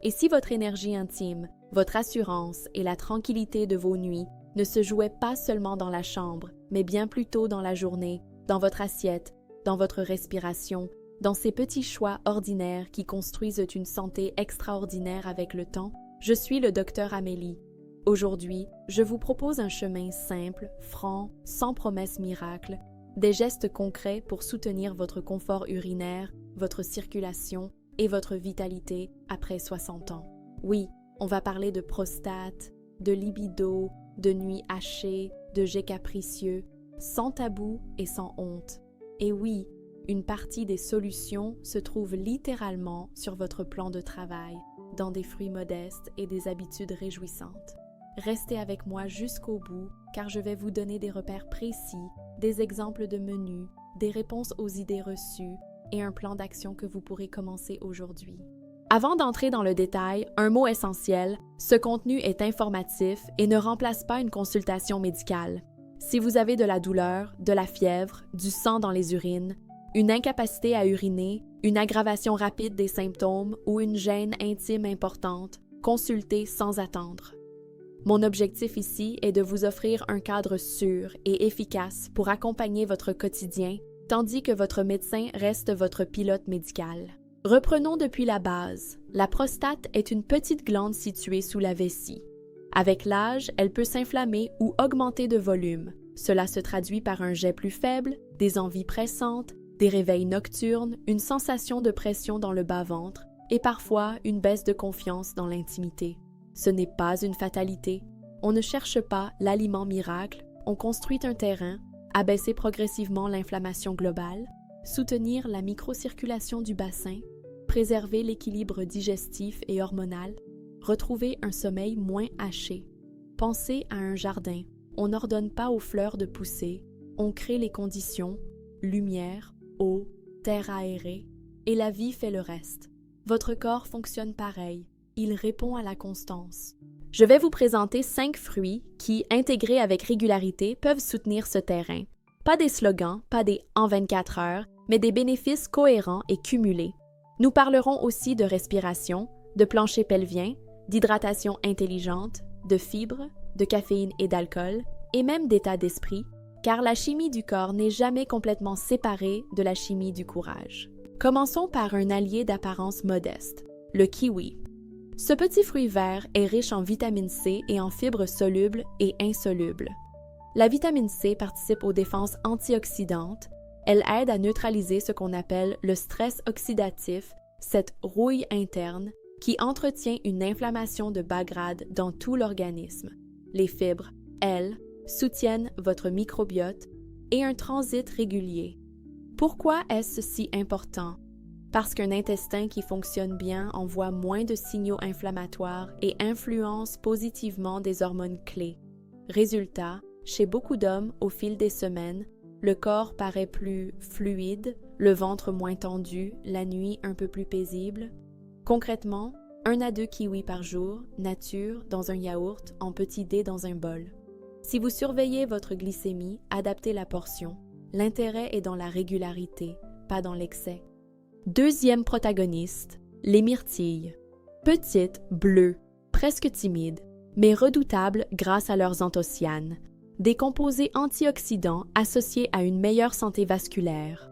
Et si votre énergie intime, votre assurance et la tranquillité de vos nuits ne se jouaient pas seulement dans la chambre, mais bien plutôt dans la journée, dans votre assiette, dans votre respiration, dans ces petits choix ordinaires qui construisent une santé extraordinaire avec le temps, je suis le docteur Amélie. Aujourd'hui, je vous propose un chemin simple, franc, sans promesse miracle, des gestes concrets pour soutenir votre confort urinaire, votre circulation et votre vitalité après 60 ans. Oui, on va parler de prostate, de libido, de nuits hachées, de jets capricieux, sans tabou et sans honte. Et oui, une partie des solutions se trouve littéralement sur votre plan de travail, dans des fruits modestes et des habitudes réjouissantes. Restez avec moi jusqu'au bout, car je vais vous donner des repères précis, des exemples de menus, des réponses aux idées reçues et un plan d'action que vous pourrez commencer aujourd'hui. Avant d'entrer dans le détail, un mot essentiel, ce contenu est informatif et ne remplace pas une consultation médicale. Si vous avez de la douleur, de la fièvre, du sang dans les urines, une incapacité à uriner, une aggravation rapide des symptômes ou une gêne intime importante, consultez sans attendre. Mon objectif ici est de vous offrir un cadre sûr et efficace pour accompagner votre quotidien, tandis que votre médecin reste votre pilote médical. Reprenons depuis la base. La prostate est une petite glande située sous la vessie. Avec l'âge, elle peut s'inflammer ou augmenter de volume. Cela se traduit par un jet plus faible, des envies pressantes, des réveils nocturnes, une sensation de pression dans le bas-ventre et parfois une baisse de confiance dans l'intimité. Ce n'est pas une fatalité. On ne cherche pas l'aliment miracle, on construit un terrain, abaisser progressivement l'inflammation globale, soutenir la microcirculation du bassin, préserver l'équilibre digestif et hormonal, retrouver un sommeil moins haché. Pensez à un jardin. On n'ordonne pas aux fleurs de pousser, on crée les conditions, lumière, eau, terre aérée, et la vie fait le reste. Votre corps fonctionne pareil. Il répond à la constance. Je vais vous présenter 5 fruits qui, intégrés avec régularité, peuvent soutenir ce terrain. Pas des slogans, pas des « en 24 heures », mais des bénéfices cohérents et cumulés. Nous parlerons aussi de respiration, de plancher pelvien, d'hydratation intelligente, de fibres, de caféine et d'alcool, et même d'état d'esprit, car la chimie du corps n'est jamais complètement séparée de la chimie du courage. Commençons par un allié d'apparence modeste, le kiwi. Ce petit fruit vert est riche en vitamine C et en fibres solubles et insolubles. La vitamine C participe aux défenses antioxydantes. Elle aide à neutraliser ce qu'on appelle le stress oxydatif, cette rouille interne qui entretient une inflammation de bas grade dans tout l'organisme. Les fibres, elles, soutiennent votre microbiote et un transit régulier. Pourquoi est-ce si important? Parce qu'un intestin qui fonctionne bien envoie moins de signaux inflammatoires et influence positivement des hormones clés. Résultat, chez beaucoup d'hommes, au fil des semaines, le corps paraît plus fluide, le ventre moins tendu, la nuit un peu plus paisible. Concrètement, 1 à 2 kiwis par jour, nature, dans un yaourt, en petit dé dans un bol. Si vous surveillez votre glycémie, adaptez la portion. L'intérêt est dans la régularité, pas dans l'excès. Deuxième protagoniste, les myrtilles. Petites, bleues, presque timides, mais redoutables grâce à leurs anthocyanes, des composés antioxydants associés à une meilleure santé vasculaire.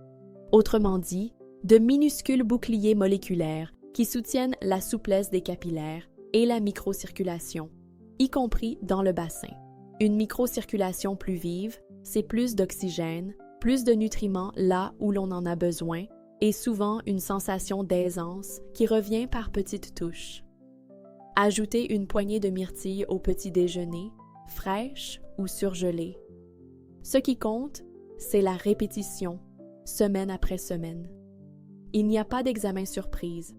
Autrement dit, de minuscules boucliers moléculaires qui soutiennent la souplesse des capillaires et la microcirculation, y compris dans le bassin. Une microcirculation plus vive, c'est plus d'oxygène, plus de nutriments là où l'on en a besoin, et souvent une sensation d'aisance qui revient par petites touches. Ajoutez une poignée de myrtilles au petit déjeuner, fraîche ou surgelée. Ce qui compte, c'est la répétition, semaine après semaine. Il n'y a pas d'examen surprise.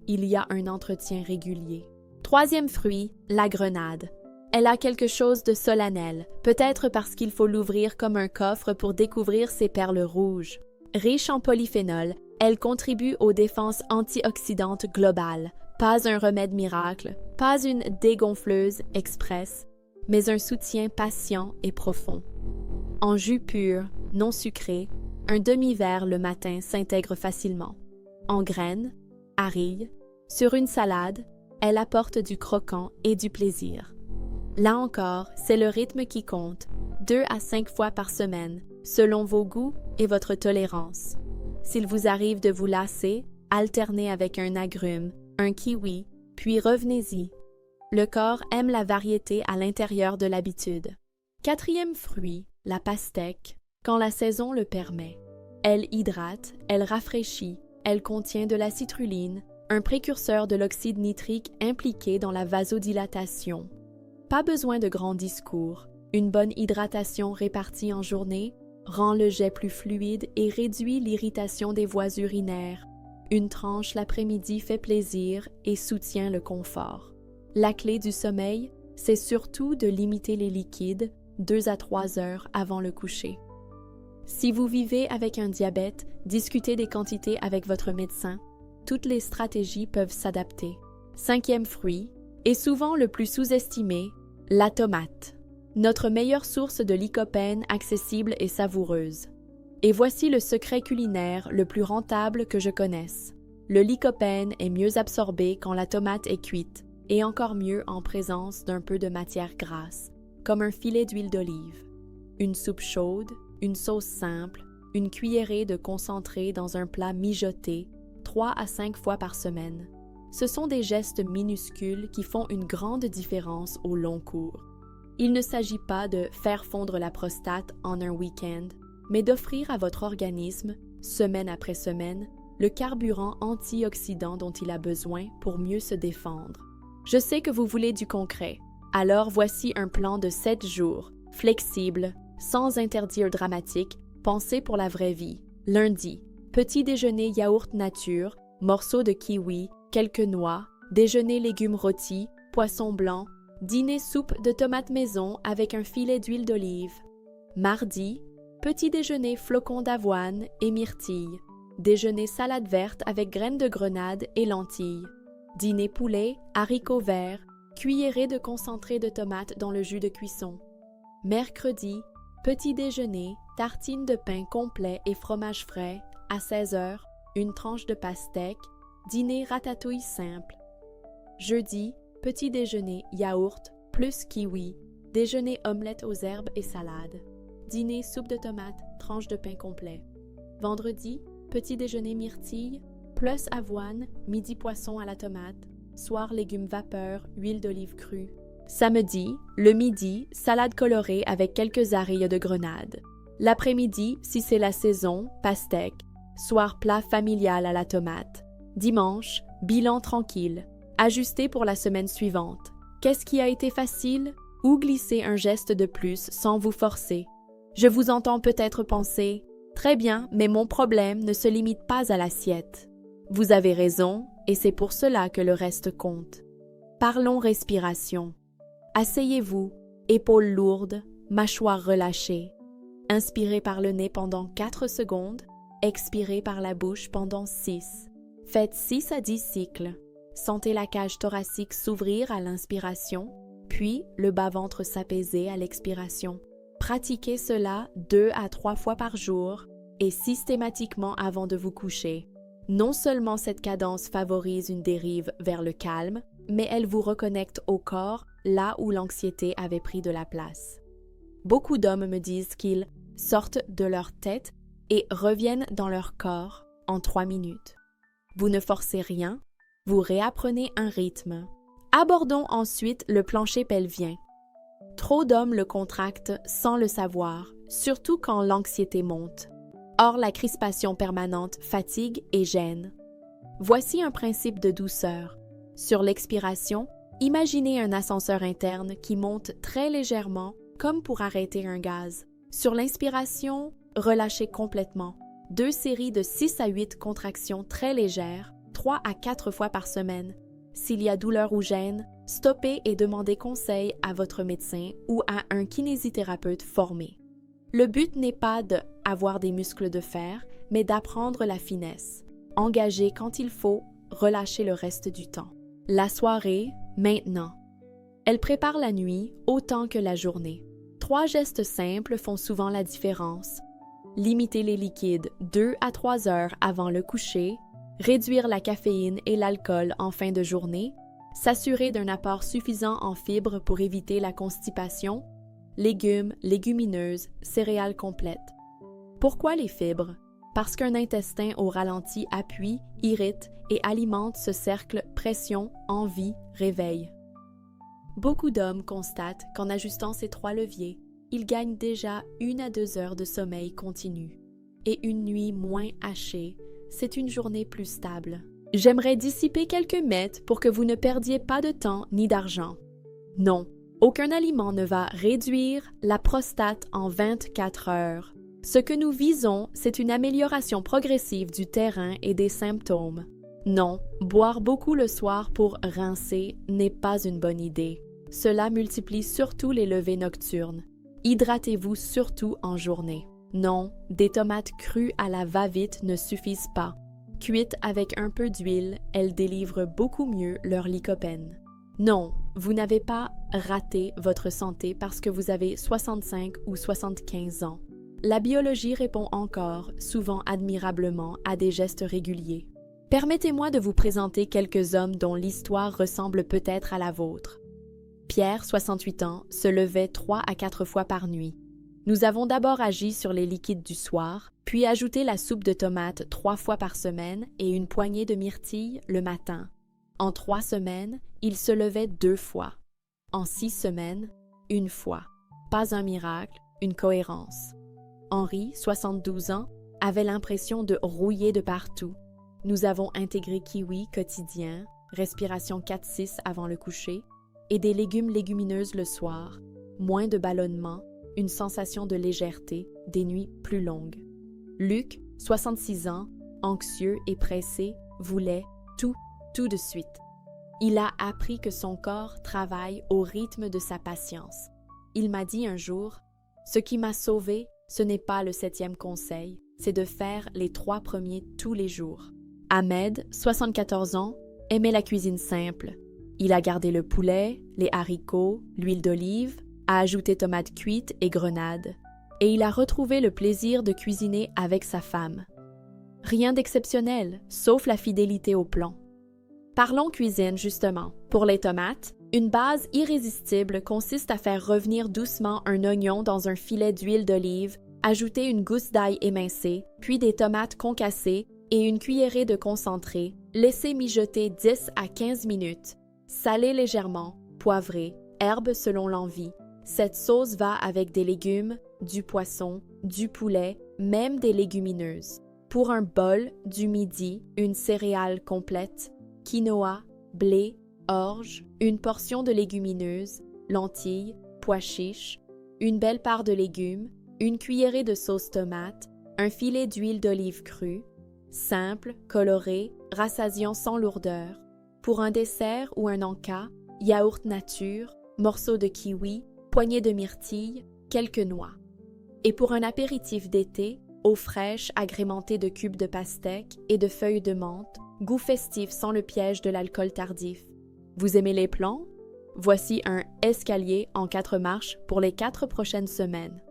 Il y a un entretien régulier. Troisième fruit, la grenade. Elle a quelque chose de solennel, peut-être parce qu'il faut l'ouvrir comme un coffre pour découvrir ses perles rouges. Riche en polyphénol, elle contribue aux défenses antioxydantes globales. Pas un remède miracle, pas une dégonfleuse express, mais un soutien patient et profond. En jus pur, non sucré, un demi-verre le matin s'intègre facilement. En graines, à rille, sur une salade, elle apporte du croquant et du plaisir. Là encore, c'est le rythme qui compte, 2 à 5 fois par semaine, selon vos goûts et votre tolérance. S'il vous arrive de vous lasser, alternez avec un agrume, un kiwi, puis revenez-y. Le corps aime la variété à l'intérieur de l'habitude. 4e fruit, la pastèque, quand la saison le permet. Elle hydrate, elle rafraîchit, elle contient de la citrulline, un précurseur de l'oxyde nitrique impliqué dans la vasodilatation. Pas besoin de grands discours. Une bonne hydratation répartie en journée rend le jet plus fluide et réduit l'irritation des voies urinaires. Une tranche l'après-midi fait plaisir et soutient le confort. La clé du sommeil, c'est surtout de limiter les liquides 2 à 3 heures avant le coucher. Si vous vivez avec un diabète, discutez des quantités avec votre médecin. Toutes les stratégies peuvent s'adapter. 5e fruit, et souvent le plus sous-estimé, la tomate. Notre meilleure source de lycopène accessible et savoureuse. Et voici le secret culinaire le plus rentable que je connaisse. Le lycopène est mieux absorbé quand la tomate est cuite, et encore mieux en présence d'un peu de matière grasse, comme un filet d'huile d'olive. Une soupe chaude, une sauce simple, une cuillerée de concentré dans un plat mijoté, 3 à 5 fois par semaine. Ce sont des gestes minuscules qui font une grande différence au long cours. Il ne s'agit pas de faire fondre la prostate en un week-end, mais d'offrir à votre organisme, semaine après semaine, le carburant antioxydant dont il a besoin pour mieux se défendre. Je sais que vous voulez du concret, alors voici un plan de 7 jours, flexible, sans interdire dramatique, pensé pour la vraie vie. Lundi, petit déjeuner yaourt nature, morceaux de kiwi, quelques noix, déjeuner légumes rôtis, poisson blanc, dîner soupe de tomates maison avec un filet d'huile d'olive. Mardi, petit déjeuner flocons d'avoine et myrtilles. Déjeuner salade verte avec graines de grenade et lentilles. Dîner poulet, haricots verts, cuillerée de concentré de tomates dans le jus de cuisson. Mercredi, petit déjeuner, tartine de pain complet et fromage frais. À 16h, une tranche de pastèque. Dîner ratatouille simple. Jeudi, petit déjeuner yaourt plus kiwi. Déjeuner omelette aux herbes et salade. Dîner soupe de tomates, tranche de pain complet. Vendredi, petit déjeuner myrtille, plus avoine, midi poisson à la tomate, soir légumes vapeur, huile d'olive crue. Samedi, le midi, salade colorée avec quelques arilles de grenade. L'après-midi, si c'est la saison, pastèque. Soir plat familial à la tomate. Dimanche, bilan tranquille. Ajusté pour la semaine suivante. Qu'est-ce qui a été facile? Ou glisser un geste de plus sans vous forcer. Je vous entends peut-être penser « Très bien, mais mon problème ne se limite pas à l'assiette. » Vous avez raison, et c'est pour cela que le reste compte. Parlons respiration. Asseyez-vous, épaules lourdes, mâchoire relâchée. Inspirez par le nez pendant 4 secondes, expirez par la bouche pendant 6. Faites 6 à 10 cycles. Sentez la cage thoracique s'ouvrir à l'inspiration, puis le bas-ventre s'apaiser à l'expiration. Pratiquez cela 2 à 3 fois par jour et systématiquement avant de vous coucher. Non seulement cette cadence favorise une dérive vers le calme, mais elle vous reconnecte au corps là où l'anxiété avait pris de la place. Beaucoup d'hommes me disent qu'ils sortent de leur tête et reviennent dans leur corps en 3 minutes. Vous ne forcez rien, vous réapprenez un rythme. Abordons ensuite le plancher pelvien. Trop d'hommes le contractent sans le savoir, surtout quand l'anxiété monte. Or, la crispation permanente fatigue et gêne. Voici un principe de douceur. Sur l'expiration, imaginez un ascenseur interne qui monte très légèrement, comme pour arrêter un gaz. Sur l'inspiration, relâchez complètement. 2 séries de 6 à 8 contractions très légères, 3 à 4 fois par semaine. S'il y a douleur ou gêne, stoppez et demandez conseil à votre médecin ou à un kinésithérapeute formé. Le but n'est pas d'avoir des muscles de fer, mais d'apprendre la finesse. Engagez quand il faut, relâchez le reste du temps. La soirée, maintenant. Elle prépare la nuit autant que la journée. 3 gestes simples font souvent la différence. Limiter les liquides 2 à 3 heures avant le coucher, réduire la caféine et l'alcool en fin de journée, S'assurer d'un apport suffisant en fibres pour éviter la constipation, légumes, légumineuses, céréales complètes. Pourquoi les fibres? Parce qu'un intestin au ralenti appuie, irrite et alimente ce cercle pression, envie, réveil. Beaucoup d'hommes constatent qu'en ajustant ces 3 leviers, ils gagnent déjà 1 à 2 heures de sommeil continu. Et une nuit moins hachée, c'est une journée plus stable. J'aimerais dissiper quelques mythes pour que vous ne perdiez pas de temps ni d'argent. Non, aucun aliment ne va réduire la prostate en 24 heures. Ce que nous visons, c'est une amélioration progressive du terrain et des symptômes. Non, boire beaucoup le soir pour rincer n'est pas une bonne idée. Cela multiplie surtout les levées nocturnes. Hydratez-vous surtout en journée. Non, des tomates crues à la va-vite ne suffisent pas. Cuites avec un peu d'huile, elles délivrent beaucoup mieux leur lycopène. Non, vous n'avez pas raté votre santé parce que vous avez 65 ou 75 ans. La biologie répond encore, souvent admirablement, à des gestes réguliers. Permettez-moi de vous présenter quelques hommes dont l'histoire ressemble peut-être à la vôtre. Pierre, 68 ans, se levait 3 à 4 fois par nuit. Nous avons d'abord agi sur les liquides du soir, puis ajouté la soupe de tomates 3 fois par semaine et une poignée de myrtilles le matin. En 3 semaines, il se levait 2 fois. En 6 semaines, 1 fois. Pas un miracle, une cohérence. Henri, 72 ans, avait l'impression de rouiller de partout. Nous avons intégré kiwi quotidien, respiration 4-6 avant le coucher, et des légumes légumineuses le soir, moins de ballonnement, une sensation de légèreté, des nuits plus longues. Luc, 66 ans, anxieux et pressé, voulait tout de suite. Il a appris que son corps travaille au rythme de sa patience. Il m'a dit un jour, « Ce qui m'a sauvé, ce n'est pas le 7e conseil, c'est de faire les 3 premiers tous les jours. » Ahmed, 74 ans, aimait la cuisine simple. Il a gardé le poulet, les haricots, l'huile d'olive, a ajouté tomates cuites et grenades, et il a retrouvé le plaisir de cuisiner avec sa femme. Rien d'exceptionnel, sauf la fidélité au plan. Parlons cuisine, justement. Pour les tomates, une base irrésistible consiste à faire revenir doucement un oignon dans un filet d'huile d'olive, ajouter une gousse d'ail émincée, puis des tomates concassées et une cuillerée de concentré, laisser mijoter 10 à 15 minutes. Saler légèrement, poivrer, herbes selon l'envie. Cette sauce va avec des légumes, du poisson, du poulet, même des légumineuses. Pour un bol, du midi, une céréale complète, quinoa, blé, orge, une portion de légumineuses, lentilles, pois chiches, une belle part de légumes, une cuillerée de sauce tomate, un filet d'huile d'olive crue, simple, coloré, rassasiant sans lourdeur. Pour un dessert ou un encas, yaourt nature, morceaux de kiwi, poignée de myrtilles, quelques noix. Et pour un apéritif d'été, eau fraîche agrémentée de cubes de pastèque et de feuilles de menthe, goût festif sans le piège de l'alcool tardif. Vous aimez les plans? Voici un escalier en 4 marches pour les 4 prochaines semaines.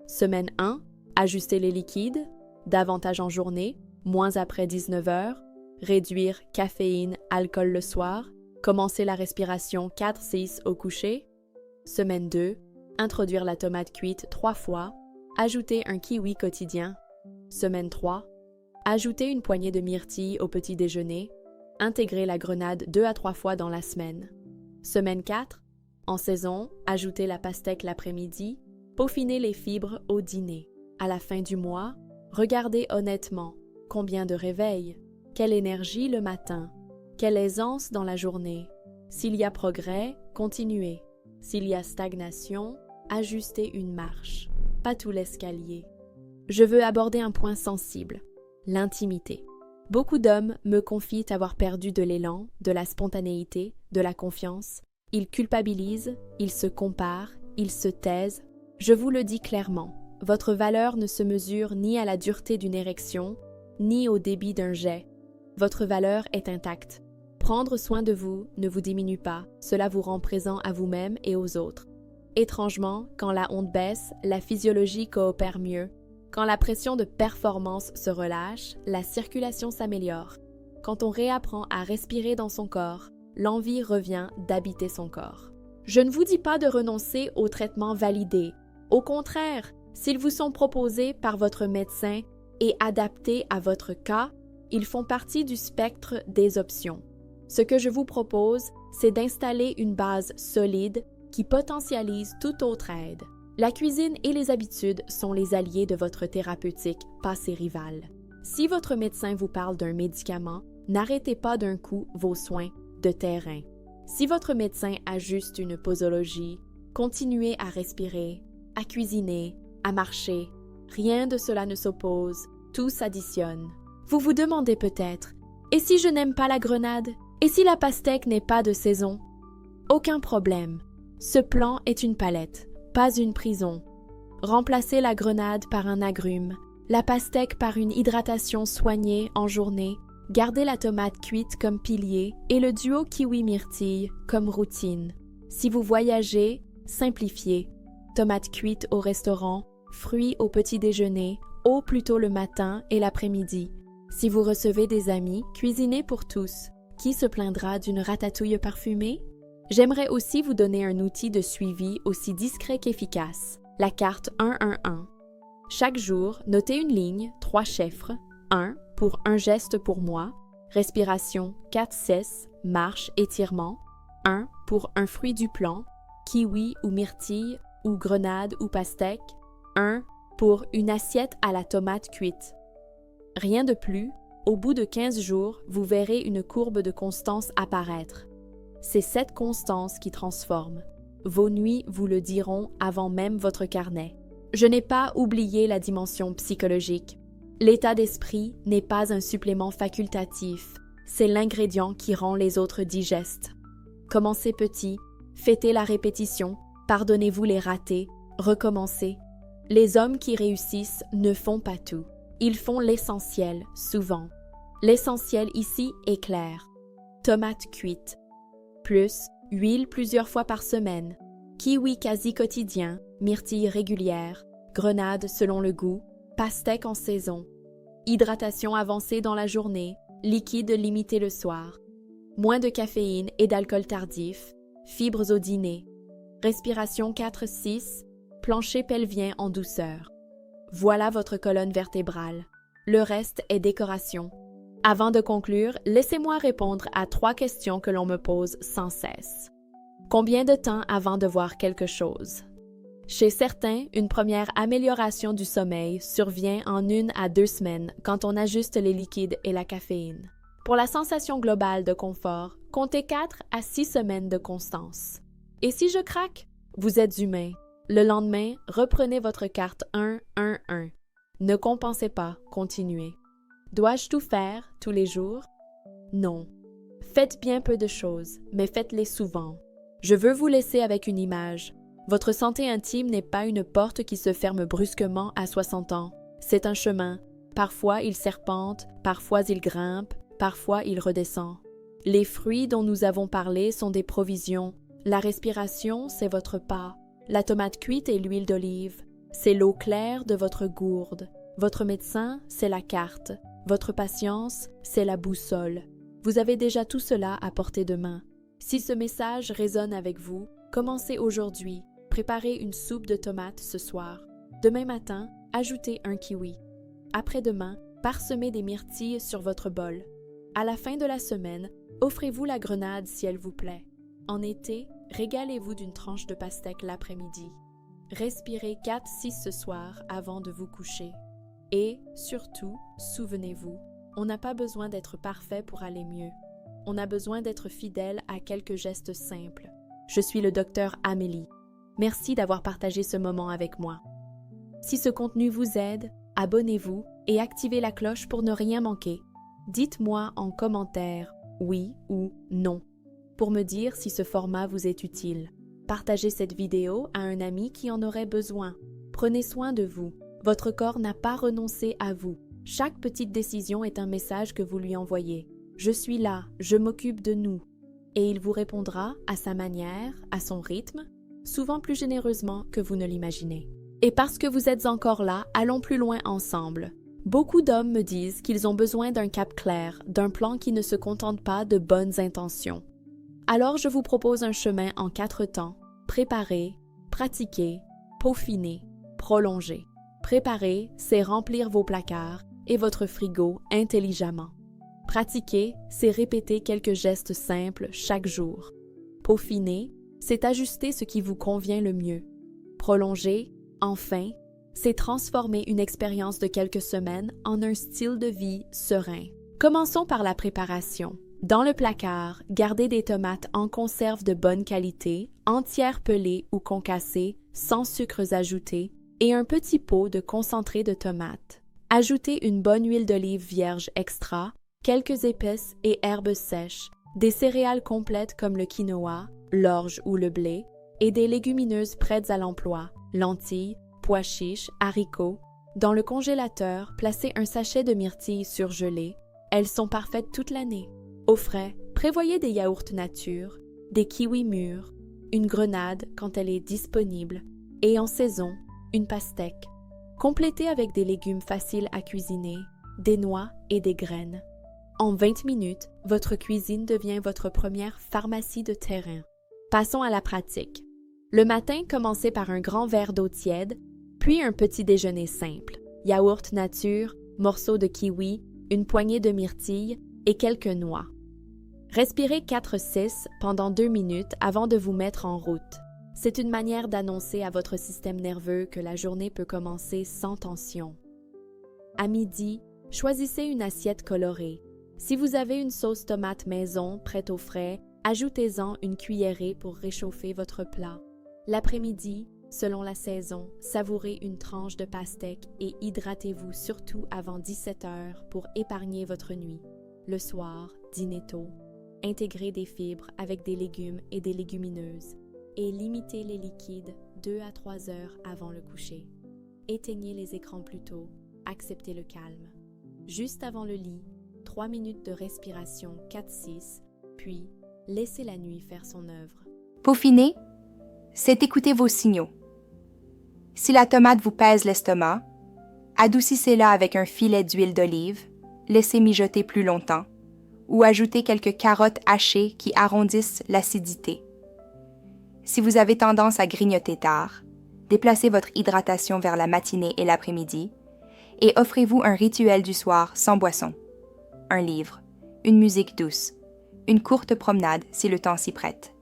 Semaine 1, ajuster les liquides, davantage en journée, moins après 19 heures, réduire caféine, alcool le soir, commencer la respiration 4-6 au coucher. Semaine 2, introduire la tomate cuite 3 fois, ajouter un kiwi quotidien. Semaine 3, ajouter une poignée de myrtilles au petit déjeuner, intégrer la grenade 2 à 3 fois dans la semaine. Semaine 4, en saison, ajouter la pastèque l'après-midi, peaufiner les fibres au dîner. À la fin du mois, regardez honnêtement combien de réveils, quelle énergie le matin, quelle aisance dans la journée. S'il y a progrès, continuez. S'il y a stagnation, ajustez une marche, pas tout l'escalier. Je veux aborder un point sensible, l'intimité. Beaucoup d'hommes me confient avoir perdu de l'élan, de la spontanéité, de la confiance. Ils culpabilisent, ils se comparent, ils se taisent. Je vous le dis clairement, votre valeur ne se mesure ni à la dureté d'une érection, ni au débit d'un jet. Votre valeur est intacte. Prendre soin de vous ne vous diminue pas, cela vous rend présent à vous-même et aux autres. Étrangement, quand la honte baisse, la physiologie coopère mieux. Quand la pression de performance se relâche, la circulation s'améliore. Quand on réapprend à respirer dans son corps, l'envie revient d'habiter son corps. Je ne vous dis pas de renoncer aux traitements validés. Au contraire, s'ils vous sont proposés par votre médecin et adaptés à votre cas, ils font partie du spectre des options. Ce que je vous propose, c'est d'installer une base solide qui potentialise toute autre aide. La cuisine et les habitudes sont les alliés de votre thérapeutique, pas ses rivales. Si votre médecin vous parle d'un médicament, n'arrêtez pas d'un coup vos soins de terrain. Si votre médecin ajuste une posologie, continuez à respirer, à cuisiner, à marcher. Rien de cela ne s'oppose, tout s'additionne. Vous vous demandez peut-être, et si je n'aime pas la grenade? Et si la pastèque n'est pas de saison? Aucun problème. Ce plan est une palette, pas une prison. Remplacez la grenade par un agrume, la pastèque par une hydratation soignée en journée, gardez la tomate cuite comme pilier et le duo kiwi-myrtille comme routine. Si vous voyagez, simplifiez. Tomates cuites au restaurant, fruits au petit déjeuner, eau plutôt le matin et l'après-midi. Si vous recevez des amis, cuisinez pour tous. Qui se plaindra d'une ratatouille parfumée? J'aimerais aussi vous donner un outil de suivi aussi discret qu'efficace, la carte 1-1-1. Chaque jour, notez une ligne, 3 chiffres, 1 pour un geste pour moi, respiration 4-6, marche, étirement, 1 pour un fruit du plan, kiwi ou myrtille ou grenade ou pastèque, 1 pour une assiette à la tomate cuite. Rien de plus, au bout de 15 jours, vous verrez une courbe de constance apparaître. C'est cette constance qui transforme. Vos nuits vous le diront avant même votre carnet. Je n'ai pas oublié la dimension psychologique. L'état d'esprit n'est pas un supplément facultatif, c'est l'ingrédient qui rend les autres digestes. Commencez petit, fêtez la répétition, pardonnez-vous les ratés, recommencez. Les hommes qui réussissent ne font pas tout. Ils font l'essentiel, souvent. L'essentiel ici est clair. Tomates cuites. Plus, huile plusieurs fois par semaine. Kiwi quasi quotidien, myrtille régulière, grenade selon le goût, pastèque en saison. Hydratation avancée dans la journée, liquide limité le soir. Moins de caféine et d'alcool tardif, fibres au dîner. Respiration 4-6, plancher pelvien en douceur. Voilà votre colonne vertébrale. Le reste est décoration. Avant de conclure, laissez-moi répondre à 3 questions que l'on me pose sans cesse. Combien de temps avant de voir quelque chose? Chez certains, une première amélioration du sommeil survient en 1 à 2 semaines quand on ajuste les liquides et la caféine. Pour la sensation globale de confort, comptez 4 à 6 semaines de constance. Et si je craque? Vous êtes humain. Le lendemain, reprenez votre carte 1-1-1. Ne compensez pas, continuez. Dois-je tout faire tous les jours? Non. Faites bien peu de choses, mais faites-les souvent. Je veux vous laisser avec une image. Votre santé intime n'est pas une porte qui se ferme brusquement à 60 ans. C'est un chemin. Parfois il serpente, parfois il grimpe, parfois il redescend. Les fruits dont nous avons parlé sont des provisions. La respiration, c'est votre pas. La tomate cuite et l'huile d'olive, c'est l'eau claire de votre gourde. Votre médecin, c'est la carte. Votre patience, c'est la boussole. Vous avez déjà tout cela à portée de main. Si ce message résonne avec vous, commencez aujourd'hui. Préparez une soupe de tomates ce soir. Demain matin, ajoutez un kiwi. Après-demain, parsemez des myrtilles sur votre bol. À la fin de la semaine, offrez-vous la grenade si elle vous plaît. En été, régalez-vous d'une tranche de pastèque l'après-midi. Respirez 4-6 ce soir avant de vous coucher. Et, surtout, souvenez-vous, on n'a pas besoin d'être parfait pour aller mieux. On a besoin d'être fidèle à quelques gestes simples. Je suis le docteur Amélie. Merci d'avoir partagé ce moment avec moi. Si ce contenu vous aide, abonnez-vous et activez la cloche pour ne rien manquer. Dites-moi en commentaire oui ou non pour me dire si ce format vous est utile. Partagez cette vidéo à un ami qui en aurait besoin. Prenez soin de vous. Votre corps n'a pas renoncé à vous. Chaque petite décision est un message que vous lui envoyez. Je suis là, je m'occupe de nous. Et il vous répondra à sa manière, à son rythme, souvent plus généreusement que vous ne l'imaginez. Et parce que vous êtes encore là, allons plus loin ensemble. Beaucoup d'hommes me disent qu'ils ont besoin d'un cap clair, d'un plan qui ne se contente pas de bonnes intentions. Alors je vous propose un chemin en 4 temps: préparer, pratiquer, peaufiner, prolonger. Préparer, c'est remplir vos placards et votre frigo intelligemment. Pratiquer, c'est répéter quelques gestes simples chaque jour. Peaufiner, c'est ajuster ce qui vous convient le mieux. Prolonger, enfin, c'est transformer une expérience de quelques semaines en un style de vie serein. Commençons par la préparation. Dans le placard, gardez des tomates en conserve de bonne qualité, entières pelées ou concassées, sans sucres ajoutés, et un petit pot de concentré de tomates. Ajoutez une bonne huile d'olive vierge extra, quelques épices et herbes sèches, des céréales complètes comme le quinoa, l'orge ou le blé, et des légumineuses prêtes à l'emploi, lentilles, pois chiches, haricots. Dans le congélateur, placez un sachet de myrtilles surgelées. Elles sont parfaites toute l'année. Au frais, prévoyez des yaourts nature, des kiwis mûrs, une grenade quand elle est disponible, et en saison, une pastèque. Complétez avec des légumes faciles à cuisiner, des noix et des graines. En 20 minutes, votre cuisine devient votre première pharmacie de terrain. Passons à la pratique. Le matin, commencez par un grand verre d'eau tiède, puis un petit déjeuner simple. Yaourt nature, morceaux de kiwi, une poignée de myrtilles et quelques noix. Respirez 4-6 pendant 2 minutes avant de vous mettre en route. C'est une manière d'annoncer à votre système nerveux que la journée peut commencer sans tension. À midi, choisissez une assiette colorée. Si vous avez une sauce tomate maison prête au frais, ajoutez-en une cuillerée pour réchauffer votre plat. L'après-midi, selon la saison, savourez une tranche de pastèque et hydratez-vous surtout avant 17 heures pour épargner votre nuit. Le soir, dînez tôt. Intégrez des fibres avec des légumes et des légumineuses et limitez les liquides 2 à 3 heures avant le coucher. Éteignez les écrans plus tôt, acceptez le calme. Juste avant le lit, 3 minutes de respiration 4-6, puis laissez la nuit faire son œuvre. Peaufiner, c'est écouter vos signaux. Si la tomate vous pèse l'estomac, adoucissez-la avec un filet d'huile d'olive, laissez mijoter plus longtemps, ou ajoutez quelques carottes hachées qui arrondissent l'acidité. Si vous avez tendance à grignoter tard, déplacez votre hydratation vers la matinée et l'après-midi et offrez-vous un rituel du soir sans boisson. Un livre, une musique douce, une courte promenade si le temps s'y prête.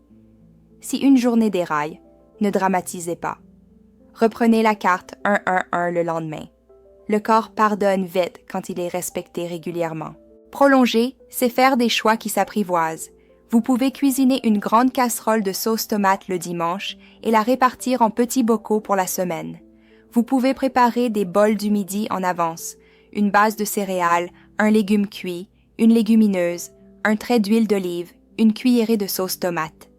Si une journée déraille, ne dramatisez pas. Reprenez la carte 1-1-1 le lendemain. Le corps pardonne vite quand il est respecté régulièrement. Prolonger, c'est faire des choix qui s'apprivoisent. Vous pouvez cuisiner une grande casserole de sauce tomate le dimanche et la répartir en petits bocaux pour la semaine. Vous pouvez préparer des bols du midi en avance, une base de céréales, un légume cuit, une légumineuse, un trait d'huile d'olive, une cuillerée de sauce tomate.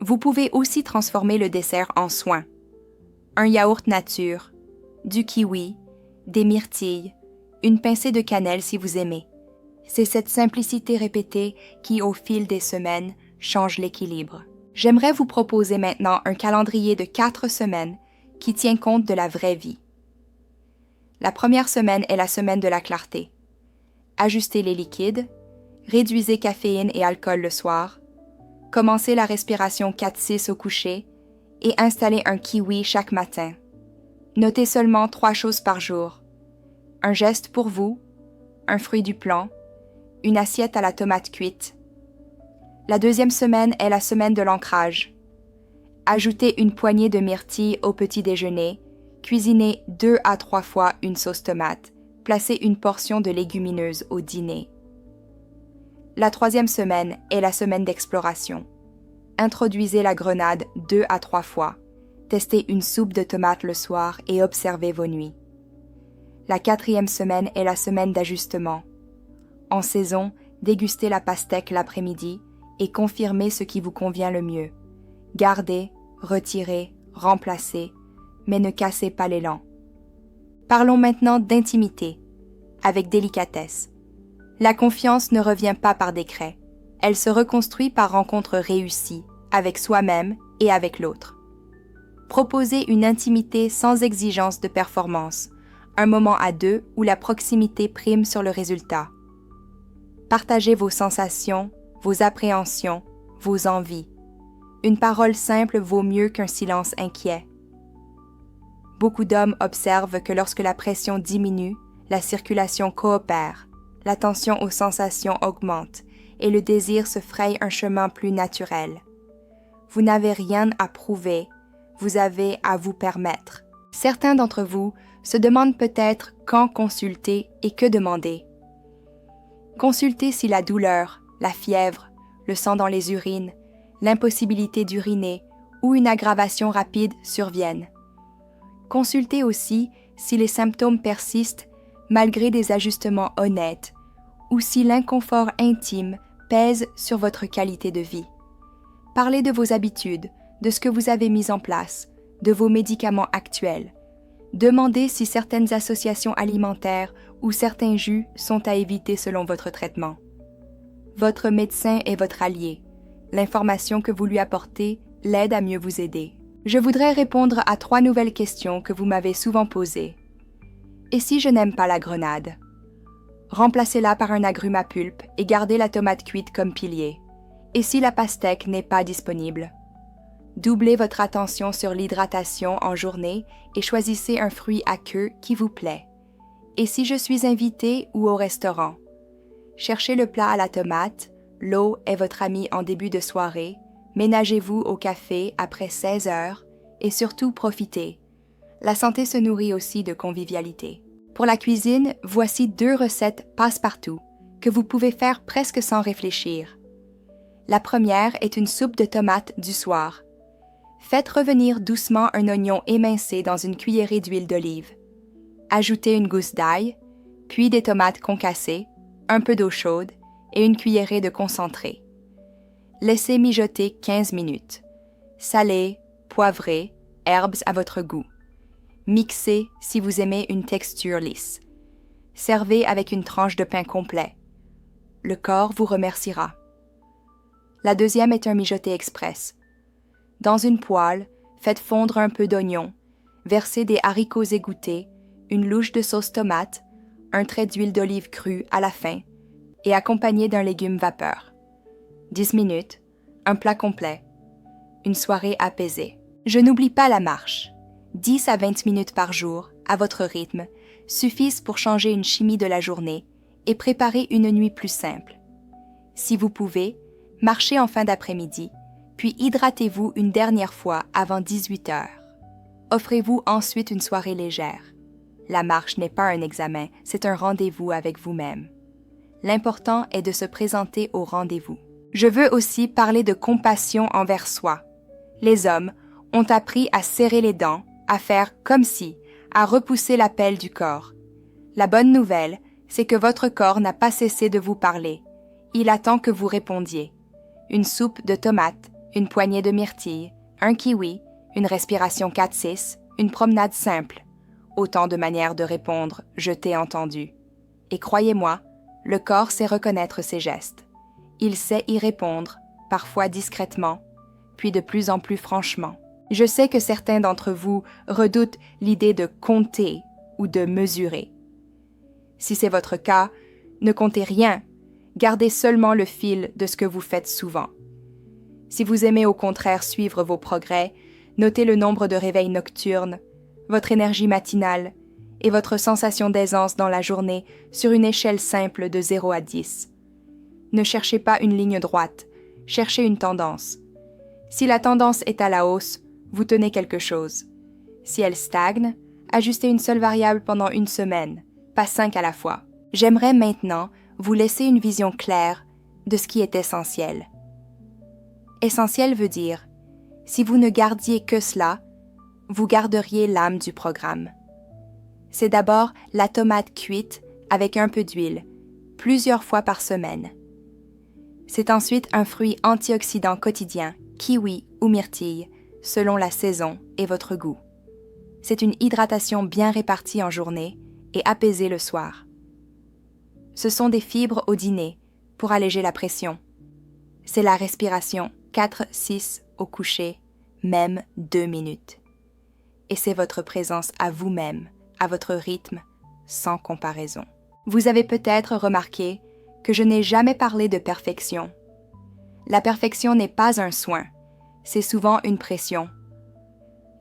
Vous pouvez aussi transformer le dessert en soin. Un yaourt nature, du kiwi, des myrtilles, une pincée de cannelle si vous aimez. C'est cette simplicité répétée qui, au fil des semaines, change l'équilibre. J'aimerais vous proposer maintenant un calendrier de 4 semaines qui tient compte de la vraie vie. La première semaine est la semaine de la clarté. Ajustez les liquides, réduisez caféine et alcool le soir, commencez la respiration 4-6 au coucher et installez un kiwi chaque matin. Notez seulement 3 choses par jour. Un geste pour vous, un fruit du plan, une assiette à la tomate cuite. La deuxième semaine est la semaine de l'ancrage. Ajoutez une poignée de myrtilles au petit déjeuner, cuisinez 2 à 3 fois une sauce tomate, placez une portion de légumineuses au dîner. La troisième semaine est la semaine d'exploration. Introduisez la grenade 2 à 3 fois, testez une soupe de tomates le soir et observez vos nuits. La quatrième semaine est la semaine d'ajustement. En saison, dégustez la pastèque l'après-midi et confirmez ce qui vous convient le mieux. Gardez, retirez, remplacez, mais ne cassez pas l'élan. Parlons maintenant d'intimité, avec délicatesse. La confiance ne revient pas par décret. Elle se reconstruit par rencontre réussie, avec soi-même et avec l'autre. Proposez une intimité sans exigence de performance, un moment à deux où la proximité prime sur le résultat. Partagez vos sensations, vos appréhensions, vos envies. Une parole simple vaut mieux qu'un silence inquiet. Beaucoup d'hommes observent que lorsque la pression diminue, la circulation coopère, l'attention aux sensations augmente et le désir se fraye un chemin plus naturel. Vous n'avez rien à prouver, vous avez à vous permettre. Certains d'entre vous se demandent peut-être quand consulter et que demander. Consultez si la douleur, la fièvre, le sang dans les urines, l'impossibilité d'uriner ou une aggravation rapide surviennent. Consultez aussi si les symptômes persistent malgré des ajustements honnêtes ou si l'inconfort intime pèse sur votre qualité de vie. Parlez de vos habitudes, de ce que vous avez mis en place, de vos médicaments actuels. Demandez si certaines associations alimentaires ou certains jus sont à éviter selon votre traitement. Votre médecin est votre allié. L'information que vous lui apportez l'aide à mieux vous aider. Je voudrais répondre à 3 nouvelles questions que vous m'avez souvent posées. Et si je n'aime pas la grenade? Remplacez-la par un agrume à pulpe et gardez la tomate cuite comme pilier. Et si la pastèque n'est pas disponible? Doublez votre attention sur l'hydratation en journée et choisissez un fruit à queue qui vous plaît. Et si je suis invité ou au restaurant? Cherchez le plat à la tomate, l'eau est votre ami en début de soirée, ménagez-vous au café après 16 heures et surtout profitez. La santé se nourrit aussi de convivialité. Pour la cuisine, voici 2 recettes passe-partout que vous pouvez faire presque sans réfléchir. La première est une soupe de tomates du soir. Faites revenir doucement un oignon émincé dans une cuillerée d'huile d'olive. Ajoutez une gousse d'ail, puis des tomates concassées, un peu d'eau chaude et une cuillerée de concentré. Laissez mijoter 15 minutes. Salez, poivrez, herbes à votre goût. Mixez si vous aimez une texture lisse. Servez avec une tranche de pain complet. Le corps vous remerciera. La deuxième est un mijoté express. Dans une poêle, faites fondre un peu d'oignon, versez des haricots égouttés, une louche de sauce tomate, un trait d'huile d'olive crue à la fin et accompagné d'un légume vapeur. 10 minutes, un plat complet. Une soirée apaisée. Je n'oublie pas la marche. 10 à 20 minutes par jour, à votre rythme, suffisent pour changer une chimie de la journée et préparer une nuit plus simple. Si vous pouvez, marchez en fin d'après-midi, puis hydratez-vous une dernière fois avant 18 heures. Offrez-vous ensuite une soirée légère. La marche n'est pas un examen, c'est un rendez-vous avec vous-même. L'important est de se présenter au rendez-vous. Je veux aussi parler de compassion envers soi. Les hommes ont appris à serrer les dents, à faire comme si, à repousser l'appel du corps. La bonne nouvelle, c'est que votre corps n'a pas cessé de vous parler. Il attend que vous répondiez. Une soupe de tomates, une poignée de myrtilles, un kiwi, une respiration 4-6, une promenade simple. Autant de manières de répondre « je t'ai entendu ». Et croyez-moi, le corps sait reconnaître ses gestes. Il sait y répondre, parfois discrètement, puis de plus en plus franchement. Je sais que certains d'entre vous redoutent l'idée de compter ou de mesurer. Si c'est votre cas, ne comptez rien, gardez seulement le fil de ce que vous faites souvent. Si vous aimez au contraire suivre vos progrès, notez le nombre de réveils nocturnes, votre énergie matinale et votre sensation d'aisance dans la journée sur une échelle simple de 0 à 10. Ne cherchez pas une ligne droite, cherchez une tendance. Si la tendance est à la hausse, vous tenez quelque chose. Si elle stagne, ajustez une seule variable pendant 1 semaine, pas 5 à la fois. J'aimerais maintenant vous laisser une vision claire de ce qui est essentiel. Essentiel veut dire, si vous ne gardiez que cela, vous garderiez l'âme du programme. C'est d'abord la tomate cuite avec un peu d'huile, plusieurs fois par semaine. C'est ensuite un fruit antioxydant quotidien, kiwi ou myrtille, selon la saison et votre goût. C'est une hydratation bien répartie en journée et apaisée le soir. Ce sont des fibres au dîner pour alléger la pression. C'est la respiration 4-6 au coucher, même 2 minutes. Et c'est votre présence à vous-même, à votre rythme, sans comparaison. Vous avez peut-être remarqué que je n'ai jamais parlé de perfection. La perfection n'est pas un soin, c'est souvent une pression.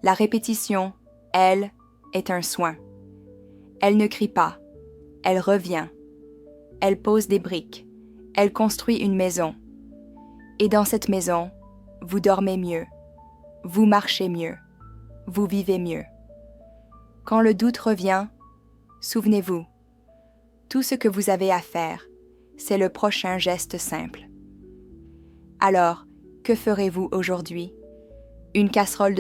La répétition, elle, est un soin. Elle ne crie pas, elle revient. Elle pose des briques, elle construit une maison. Et dans cette maison, vous dormez mieux, vous marchez mieux, vous vivez mieux. Quand le doute revient, souvenez-vous, tout ce que vous avez à faire, c'est le prochain geste simple. Alors, que ferez-vous aujourd'hui? Une casserole